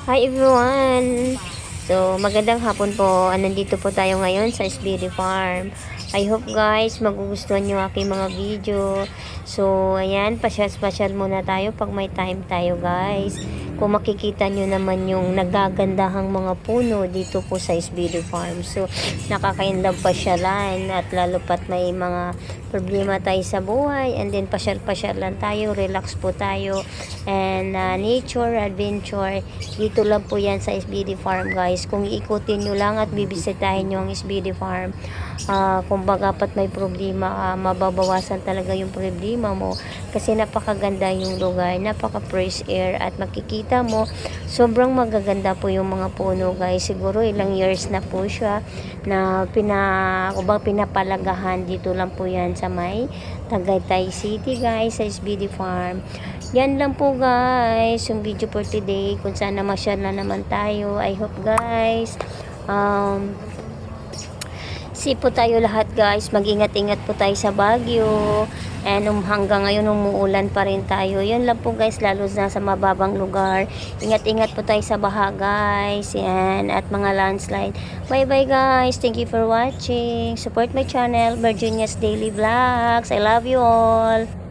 Hi everyone! So, magandang hapon po. Nandito po tayo ngayon sa SBD Farm. I hope guys, magugustuhan nyo aking mga video. So, ayan, pasyal-pasyal muna tayo pag may time tayo guys. Kung makikita nyo naman yung nagagandahang mga puno dito po sa SBD Farm. So, nakakainlove pasyalan at lalo pat may mga problema tayo sa buhay, and then pasyal-pasyal lang tayo, relax po tayo, and nature, adventure, dito lang po yan sa SBD Farm guys. Kung iikutin nyo lang at bibisitahin nyo ang SBD Farm, kumbaga pat may problema, mababawasan talaga yung problema mo kasi napakaganda yung lugar, napaka fresh air, at makikita mo sobrang magaganda po yung mga puno guys. Siguro ilang years na po siya na pinapalagahan. Dito lang po yan sa may Tagaytay City guys, sa SBD Farm. Yan lang po guys yung video for today, kung saan namasyal na naman tayo. I hope guys safe po tayo lahat guys, mag-ingat-ingat po tayo sa Baguio, and hanggang ngayon umuulan pa rin tayo. Yun lang po guys, lalo na sa mababang lugar, ingat-ingat po tayo sa baha guys, yan, at mga landslide. Bye bye guys, thank you for watching, support my channel, Virginia's Daily Vlogs. I love you all.